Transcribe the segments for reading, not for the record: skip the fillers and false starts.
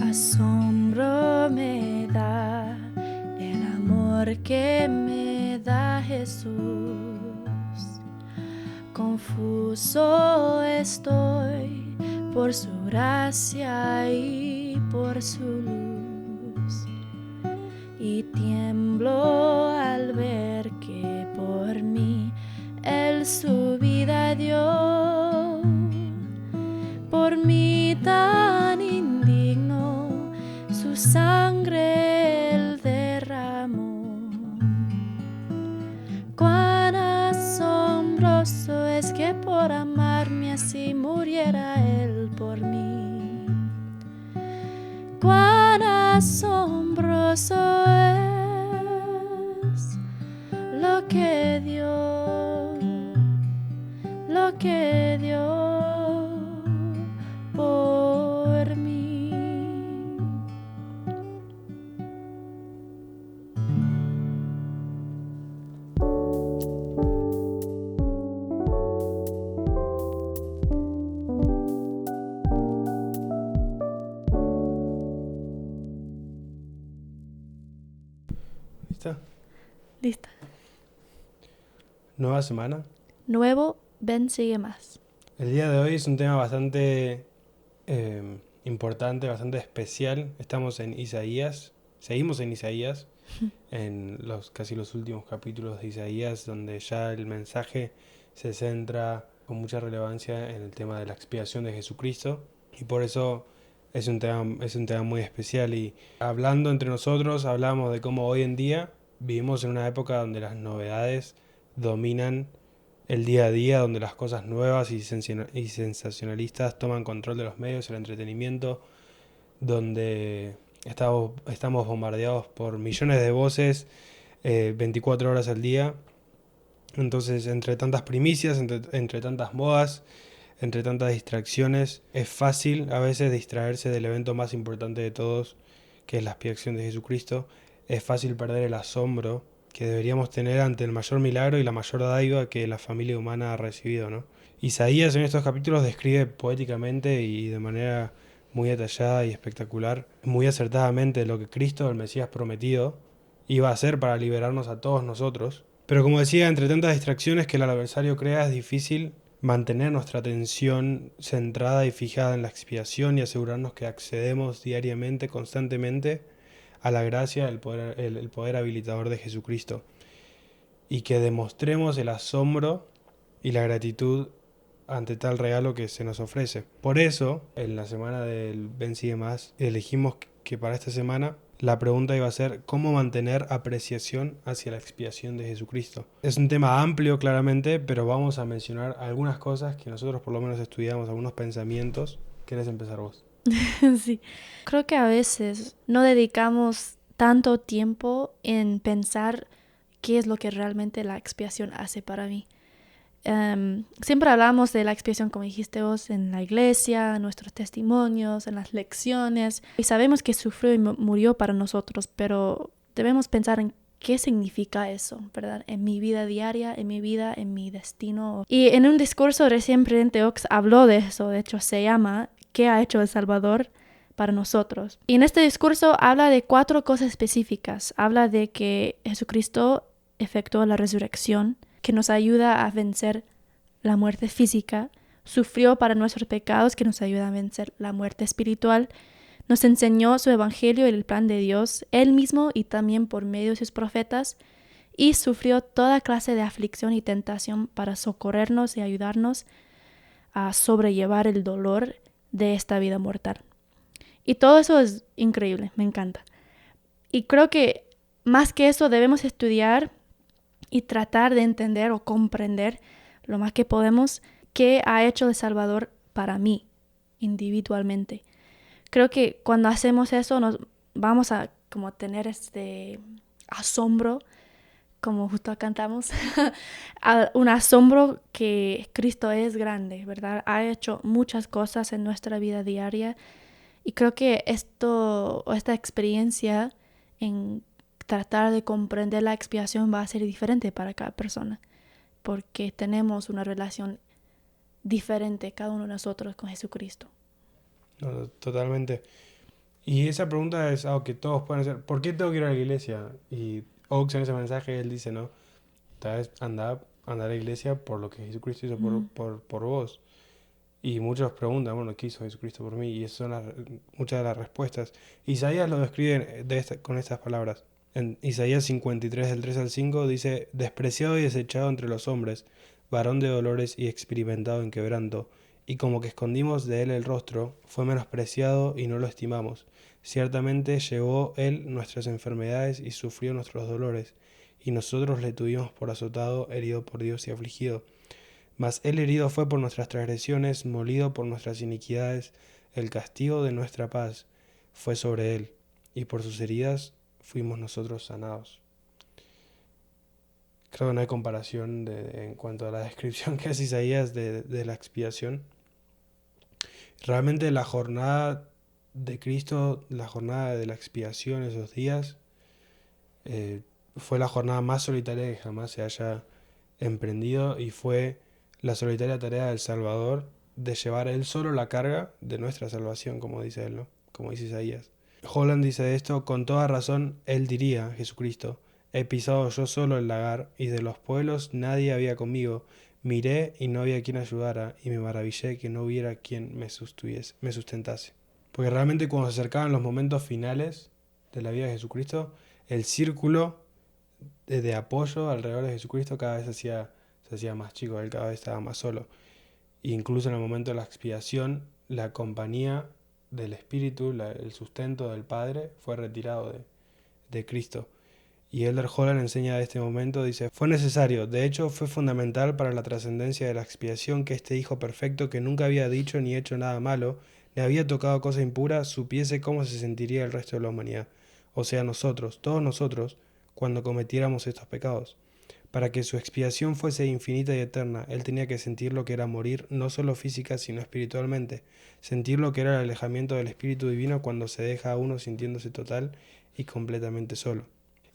Asombro me da el amor que me da Jesús. Confuso estoy por su gracia y por su luz, y tiemblo al ver que por mí Él su vida dio. Por mí tan indigno su sangre Él derramó. Cuán asombroso es que por amarme así muriera Él por mí. Cuán asombroso es lo que dio por mí. ¿Lista? Lista. Nueva semana. Nuevo, ven, sigue más. El día de hoy es un tema bastante importante, bastante especial. Estamos en Isaías, seguimos en Isaías, en casi los últimos capítulos de Isaías, donde ya el mensaje se centra con mucha relevancia en el tema de la expiación de Jesucristo, y por eso es un tema muy especial. Y hablando entre nosotros, hablamos de cómo hoy en día vivimos en una época donde las novedades dominan el día a día, donde las cosas nuevas y sensacionalistas toman control de los medios, el entretenimiento, donde estamos bombardeados por millones de voces 24 horas al día. Entonces, entre tantas primicias, entre tantas modas, entre tantas distracciones, es fácil a veces distraerse del evento más importante de todos, que es la expiación de Jesucristo. Es fácil perder el asombro que deberíamos tener ante el mayor milagro y la mayor dádiva que la familia humana ha recibido, ¿no? Isaías en estos capítulos describe poéticamente y de manera muy detallada y espectacular, muy acertadamente, lo que Cristo, el Mesías prometido, iba a hacer para liberarnos a todos nosotros. Pero como decía, entre tantas distracciones que el adversario crea, es difícil mantener nuestra atención centrada y fijada en la expiación y asegurarnos que accedemos diariamente, constantemente, a la gracia, el poder habilitador de Jesucristo, y que demostremos el asombro y la gratitud ante tal regalo que se nos ofrece. Por eso, en la semana del Ven Sigue Más, elegimos que para esta semana la pregunta iba a ser ¿cómo mantener apreciación hacia la expiación de Jesucristo? Es un tema amplio, claramente, pero vamos a mencionar algunas cosas que nosotros por lo menos estudiamos, algunos pensamientos. ¿Querés empezar vos? Sí. Creo que a veces no dedicamos tanto tiempo en pensar qué es lo que realmente la expiación hace para mí. Siempre hablamos de la expiación, como dijiste vos, en la iglesia, en nuestros testimonios, en las lecciones, y sabemos que sufrió y murió para nosotros, pero debemos pensar en qué significa eso, ¿verdad? En mi vida diaria, en mi vida, en mi destino. Y en un discurso recién Presidente Oaks habló de eso. De hecho se llama ¿Qué ha hecho El Salvador para nosotros? Y en este discurso habla de 4 cosas específicas. Habla de que Jesucristo efectuó la resurrección, que nos ayuda a vencer la muerte física, sufrió para nuestros pecados, que nos ayuda a vencer la muerte espiritual, nos enseñó su evangelio y el plan de Dios, Él mismo y también por medio de sus profetas, y sufrió toda clase de aflicción y tentación para socorrernos y ayudarnos a sobrellevar el dolor de esta vida mortal. Y todo eso es increíble, me encanta. Y creo que más que eso debemos estudiar y tratar de entender o comprender lo más que podemos qué ha hecho El Salvador para mí individualmente. Creo que cuando hacemos eso nos vamos a como tener este asombro, como justo cantamos, un asombro que Cristo es grande, ¿verdad? Ha hecho muchas cosas en nuestra vida diaria, y creo que esta experiencia en tratar de comprender la expiación va a ser diferente para cada persona, porque tenemos una relación diferente cada uno de nosotros con Jesucristo. No, totalmente. Y esa pregunta es algo que todos pueden hacer. ¿Por qué tengo que ir a la iglesia? Y Oaks en ese mensaje, él dice, ¿no? Tal vez anda a la iglesia por lo que Jesucristo hizo Mm. por vos. Y muchos preguntan, bueno, ¿qué hizo Jesucristo por mí? Y esas son muchas de las respuestas. Isaías lo describe con estas palabras. En Isaías 53, del 3 al 5, dice, despreciado y desechado entre los hombres, varón de dolores y experimentado en quebranto, y como que escondimos de él el rostro, fue menospreciado y no lo estimamos. Ciertamente llevó él nuestras enfermedades y sufrió nuestros dolores, y nosotros le tuvimos por azotado, herido por Dios y afligido. Mas él herido fue por nuestras transgresiones, molido por nuestras iniquidades, el castigo de nuestra paz fue sobre él, y por sus heridas fuimos nosotros sanados. Creo que no hay comparación en cuanto a la descripción que hace Isaías de la expiación. Realmente la jornada de Cristo, la jornada de la expiación, esos días, fue la jornada más solitaria que jamás se haya emprendido y fue la solitaria tarea del Salvador de llevar él solo la carga de nuestra salvación, como dice él, ¿no? Como dice Isaías. Holland dice esto, con toda razón él diría, Jesucristo, he pisado yo solo el lagar y de los pueblos nadie había conmigo, miré y no había quien ayudara y me maravillé que no hubiera quien me sustentase. Porque realmente cuando se acercaban los momentos finales de la vida de Jesucristo, el círculo de apoyo alrededor de Jesucristo cada vez se hacía más chico, él cada vez estaba más solo. E incluso en el momento de la expiación, la compañía del Espíritu, el sustento del Padre, fue retirado de Cristo. Y Elder Holland enseña de este momento, dice, fue necesario, de hecho fue fundamental para la trascendencia de la expiación que este Hijo perfecto, que nunca había dicho ni hecho nada malo, ni había tocado cosa impura, supiese cómo se sentiría el resto de la humanidad, o sea nosotros, todos nosotros, cuando cometiéramos estos pecados. Para que su expiación fuese infinita y eterna, él tenía que sentir lo que era morir, no solo física, sino espiritualmente, sentir lo que era el alejamiento del Espíritu Divino cuando se deja a uno sintiéndose total y completamente solo.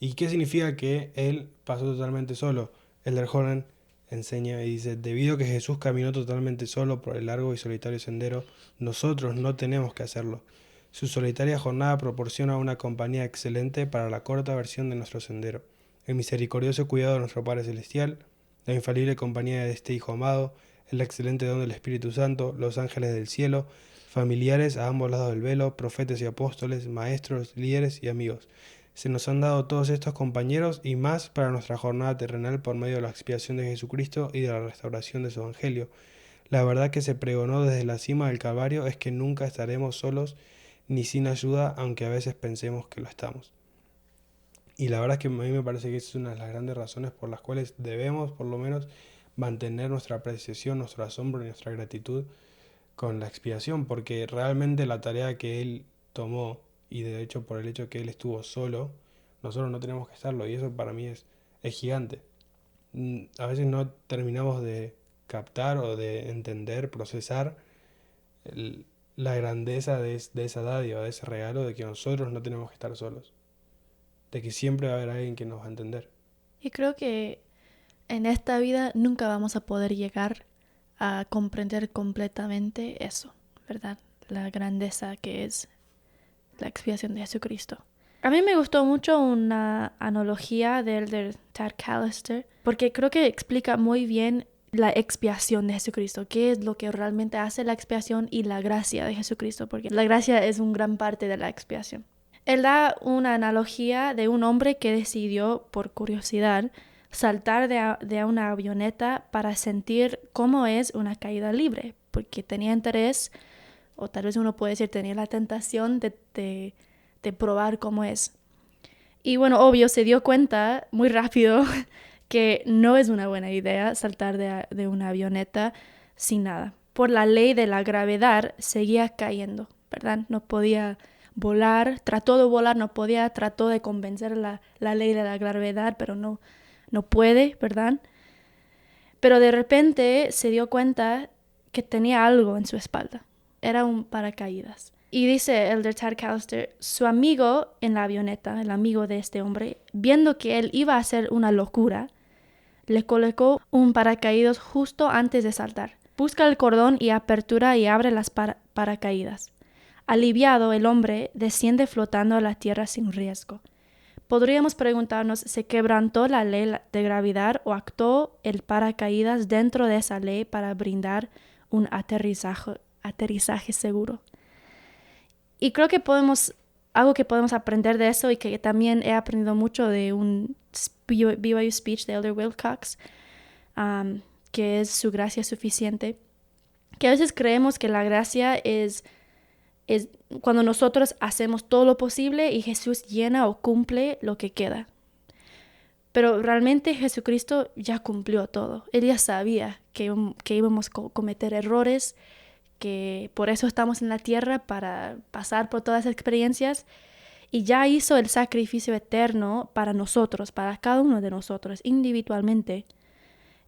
¿Y qué significa que él pasó totalmente solo? Elder Holland enseña y dice, debido a que Jesús caminó totalmente solo por el largo y solitario sendero, nosotros no tenemos que hacerlo. Su solitaria jornada proporciona una compañía excelente para la corta versión de nuestro sendero. El misericordioso cuidado de nuestro Padre Celestial, la infalible compañía de este Hijo amado, el excelente don del Espíritu Santo, los ángeles del cielo, familiares a ambos lados del velo, profetas y apóstoles, maestros, líderes y amigos. Se nos han dado todos estos compañeros y más para nuestra jornada terrenal por medio de la expiación de Jesucristo y de la restauración de su Evangelio. La verdad que se pregonó desde la cima del Calvario es que nunca estaremos solos ni sin ayuda, aunque a veces pensemos que lo estamos. Y la verdad es que a mí me parece que esa es una de las grandes razones por las cuales debemos, por lo menos, mantener nuestra apreciación, nuestro asombro y nuestra gratitud con la expiación, porque realmente la tarea que él tomó, y de hecho por el hecho que él estuvo solo, nosotros no tenemos que estarlo, y eso para mí es gigante. A veces no terminamos de captar o de entender, procesar la grandeza de esa dádiva, de ese regalo, de que nosotros no tenemos que estar solos, de que siempre va a haber alguien que nos va a entender. Y creo que en esta vida nunca vamos a poder llegar a comprender completamente eso, ¿verdad? La grandeza que es la expiación de Jesucristo. A mí me gustó mucho una analogía del Tad Callister, porque creo que explica muy bien la expiación de Jesucristo, qué es lo que realmente hace la expiación y la gracia de Jesucristo, porque la gracia es una gran parte de la expiación. Él da una analogía de un hombre que decidió, por curiosidad, saltar de una avioneta para sentir cómo es una caída libre, porque tenía interés, o tal vez uno puede decir tenía la tentación de probar cómo es. Y bueno, obvio, se dio cuenta muy rápido que no es una buena idea saltar de una avioneta sin nada. Por la ley de la gravedad seguía cayendo, ¿verdad? No podía volar, trató de volar, no podía, trató de convencer la ley de la gravedad, pero no puede, ¿verdad? Pero de repente se dio cuenta que tenía algo en su espalda. Era un paracaídas. Y dice Elder Tad Callister, su amigo en la avioneta, el amigo de este hombre, viendo que él iba a hacer una locura, le colocó un paracaídas justo antes de saltar. Busca el cordón y apertura y abre las paracaídas. Aliviado, el hombre desciende flotando a la tierra sin riesgo. Podríamos preguntarnos, ¿se quebrantó la ley de gravedad o actuó el paracaídas dentro de esa ley para brindar un aterrizaje seguro? Y creo que algo que podemos aprender de eso y que también he aprendido mucho de un BYU speech de Elder Wilcox, que es su gracia suficiente, que a veces creemos que la gracia es cuando nosotros hacemos todo lo posible y Jesús llena o cumple lo que queda. Pero realmente Jesucristo ya cumplió todo. Él ya sabía que íbamos a cometer errores, que por eso estamos en la tierra, para pasar por todas esas experiencias, y ya hizo el sacrificio eterno para nosotros, para cada uno de nosotros, individualmente.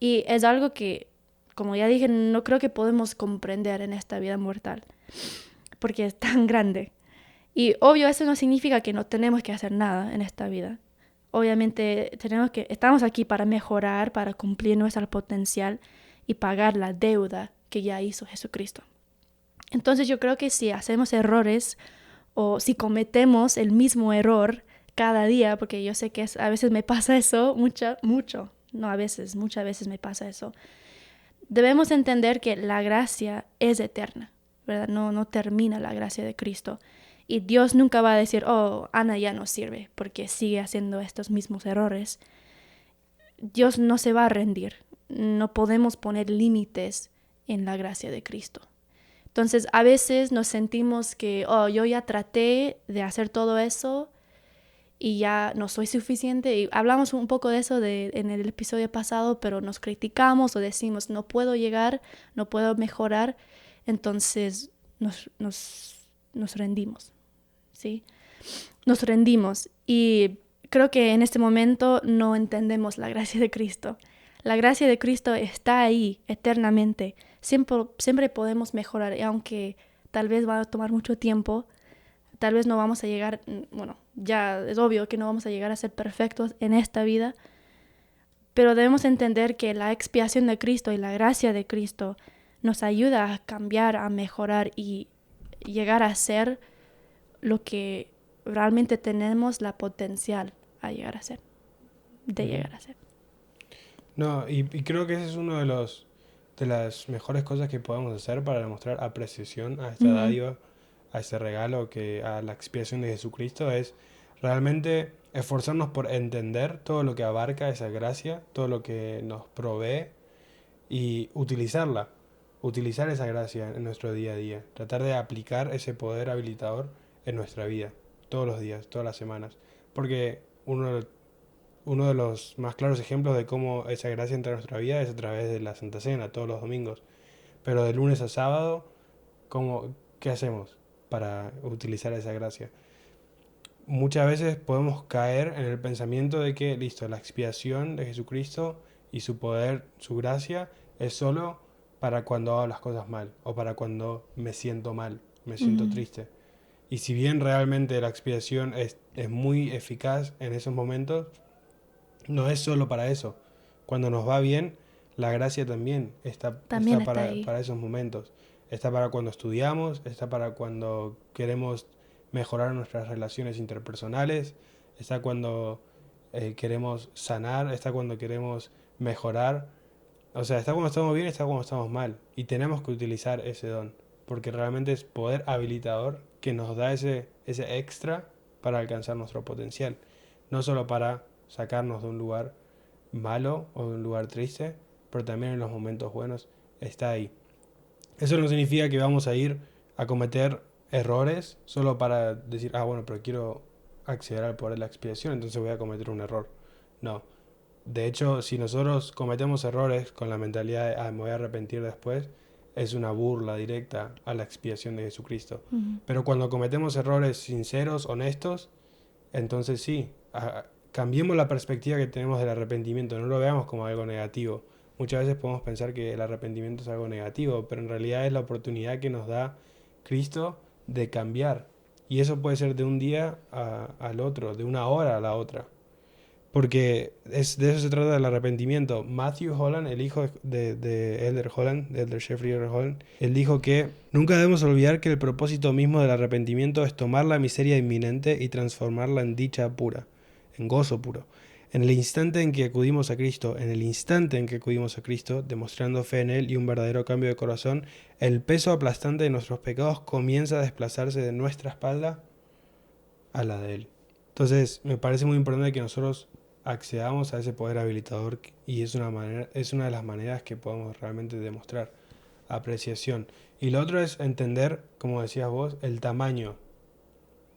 Y es algo que, como ya dije, no creo que podemos comprender en esta vida mortal, porque es tan grande. Y obvio, eso no significa que no tenemos que hacer nada en esta vida. Obviamente estamos aquí para mejorar, para cumplir nuestro potencial y pagar la deuda que ya hizo Jesucristo. Entonces yo creo que si hacemos errores o si cometemos el mismo error cada día, porque yo sé que a veces me pasa eso, muchas veces me pasa eso, debemos entender que la gracia es eterna, ¿verdad? No termina la gracia de Cristo. Y Dios nunca va a decir, oh, Ana ya no sirve porque sigue haciendo estos mismos errores. Dios no se va a rendir. No podemos poner límites en la gracia de Cristo. Entonces, a veces nos sentimos que, oh, yo ya traté de hacer todo eso y ya no soy suficiente. Y hablamos un poco de eso en el episodio pasado, pero nos criticamos o decimos, no puedo llegar, no puedo mejorar. Entonces, nos rendimos, ¿sí? Nos rendimos. Y creo que en este momento no entendemos la gracia de Cristo. La gracia de Cristo está ahí eternamente. Siempre podemos mejorar, y aunque tal vez va a tomar mucho tiempo, tal vez no vamos a llegar, bueno, ya es obvio que no vamos a llegar a ser perfectos en esta vida, pero debemos entender que la expiación de Cristo y la gracia de Cristo nos ayuda a cambiar, a mejorar y llegar a ser lo que realmente tenemos la potencial a llegar a ser, llegar a ser. No, y creo que ese es uno de las mejores cosas que podemos hacer para demostrar apreciación a esta dádiva, a ese regalo, a la expiación de Jesucristo, es realmente esforzarnos por entender todo lo que abarca esa gracia, todo lo que nos provee, y utilizar esa gracia en nuestro día a día, tratar de aplicar ese poder habilitador en nuestra vida, todos los días, todas las semanas, porque uno de los más claros ejemplos de cómo esa gracia entra en nuestra vida es a través de la Santa Cena, todos los domingos. Pero de lunes a sábado, ¿qué hacemos para utilizar esa gracia? Muchas veces podemos caer en el pensamiento de que, listo, la expiación de Jesucristo y su poder, su gracia, es solo para cuando hago las cosas mal, o para cuando me siento mal, me siento triste. Y si bien realmente la expiación es muy eficaz en esos momentos, no es solo para eso. Cuando nos va bien, la gracia también está para esos momentos. Está para cuando estudiamos, está para cuando queremos mejorar nuestras relaciones interpersonales, está cuando queremos sanar, está cuando queremos mejorar. O sea, está cuando estamos bien, está cuando estamos mal. Y tenemos que utilizar ese don, porque realmente es poder habilitador que nos da ese extra para alcanzar nuestro potencial. No solo para sacarnos de un lugar malo o de un lugar triste, pero también en los momentos buenos está ahí. Eso no significa que vamos a ir a cometer errores solo para decir, bueno, pero quiero acceder al poder de la expiación, entonces voy a cometer un error. No. De hecho, si nosotros cometemos errores con la mentalidad de, me voy a arrepentir después, es una burla directa a la expiación de Jesucristo. Pero cuando cometemos errores sinceros, honestos, entonces sí, cambiemos la perspectiva que tenemos del arrepentimiento, no lo veamos como algo negativo. Muchas veces podemos pensar que el arrepentimiento es algo negativo, pero en realidad es la oportunidad que nos da Cristo de cambiar. Y eso puede ser de un día al otro, de una hora a la otra. Porque de eso se trata el arrepentimiento. Matthew Holland, el hijo de Elder Holland, de Elder Jeffrey Elder Holland, él dijo que nunca debemos olvidar que el propósito mismo del arrepentimiento es tomar la miseria inminente y transformarla en dicha pura, en gozo puro. En el instante en que acudimos a Cristo, demostrando fe en Él y un verdadero cambio de corazón, el peso aplastante de nuestros pecados comienza a desplazarse de nuestra espalda a la de Él. Entonces, me parece muy importante que nosotros accedamos a ese poder habilitador y es una de las maneras que podemos realmente demostrar apreciación. Y lo otro es entender, como decías vos, el tamaño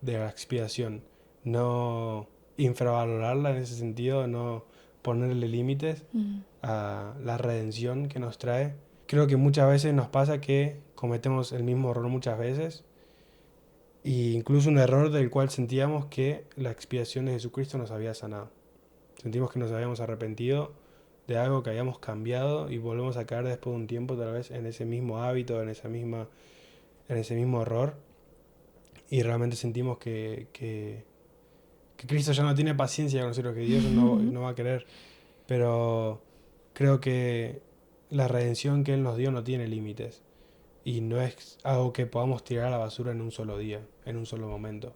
de la expiación. No infravalorarla en ese sentido, no ponerle límites a la redención que nos trae. Creo que muchas veces nos pasa que cometemos el mismo error muchas veces, e incluso un error del cual sentíamos que la expiación de Jesucristo nos había sanado. Sentimos que nos habíamos arrepentido de algo que habíamos cambiado y volvemos a caer después de un tiempo tal vez en ese mismo hábito, en ese mismo error, y realmente sentimos que Cristo ya no tiene paciencia con nosotros, que Dios no va a querer. Pero creo que la redención que Él nos dio no tiene límites y no es algo que podamos tirar a la basura en un solo día, en un solo momento.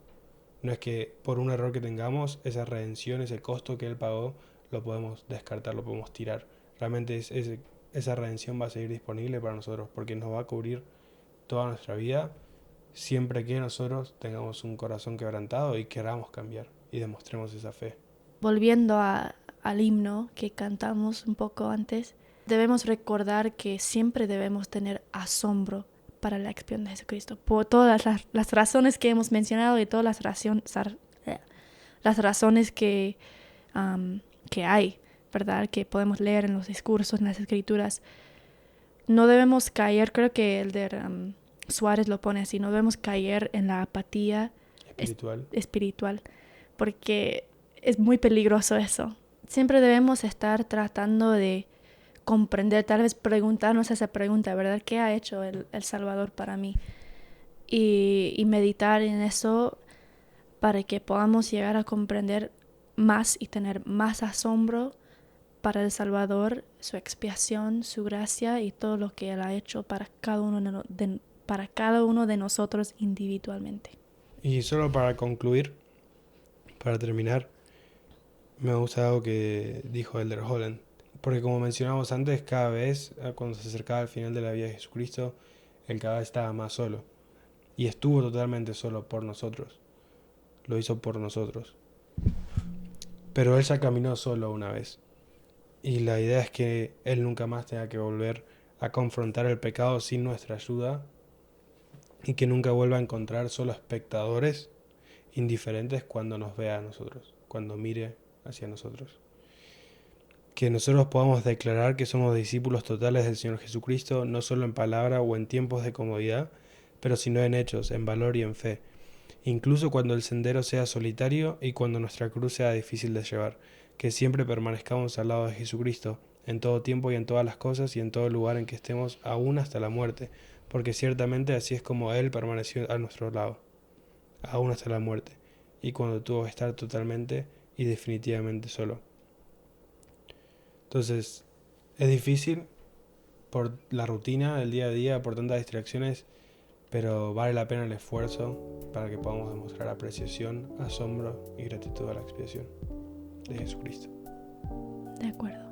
No es que por un error que tengamos, esa redención, ese costo que Él pagó, lo podemos descartar, lo podemos tirar. Realmente esa redención va a seguir disponible para nosotros porque nos va a cubrir toda nuestra vida siempre que nosotros tengamos un corazón quebrantado y queramos cambiar y demostremos esa fe. Volviendo al himno que cantamos un poco antes, debemos recordar que siempre debemos tener asombro para la expiación de Jesucristo, por todas las razones que hemos mencionado y todas las razones que hay, ¿verdad? Que podemos leer en los discursos, en las escrituras. No debemos caer, creo que el de Suárez lo pone así, no debemos caer en la apatía espiritual, porque es muy peligroso eso. Siempre debemos estar tratando de comprender, tal vez preguntarnos esa pregunta, ¿verdad? ¿Qué ha hecho el Salvador para mí? Y meditar en eso para que podamos llegar a comprender más y tener más asombro para el Salvador, su expiación, su gracia y todo lo que Él ha hecho para cada uno de nosotros individualmente. Y solo para concluir, para terminar, me gusta algo que dijo Elder Holland. Porque como mencionamos antes, cada vez, cuando se acercaba al final de la vida de Jesucristo, Él cada vez estaba más solo. Y estuvo totalmente solo por nosotros. Lo hizo por nosotros. Pero Él ya caminó solo una vez. Y la idea es que Él nunca más tenga que volver a confrontar el pecado sin nuestra ayuda. Y que nunca vuelva a encontrar solo espectadores indiferentes cuando nos vea a nosotros, cuando mire hacia nosotros. Que nosotros podamos declarar que somos discípulos totales del Señor Jesucristo, no solo en palabra o en tiempos de comodidad, pero sino en hechos, en valor y en fe, incluso cuando el sendero sea solitario y cuando nuestra cruz sea difícil de llevar, que siempre permanezcamos al lado de Jesucristo, en todo tiempo y en todas las cosas y en todo lugar en que estemos, aún hasta la muerte, porque ciertamente así es como Él permaneció a nuestro lado, aún hasta la muerte, y cuando tuvo que estar totalmente y definitivamente solo. Entonces, es difícil por la rutina del día a día, por tantas distracciones, pero vale la pena el esfuerzo para que podamos demostrar apreciación, asombro y gratitud a la expiación de Jesucristo. De acuerdo.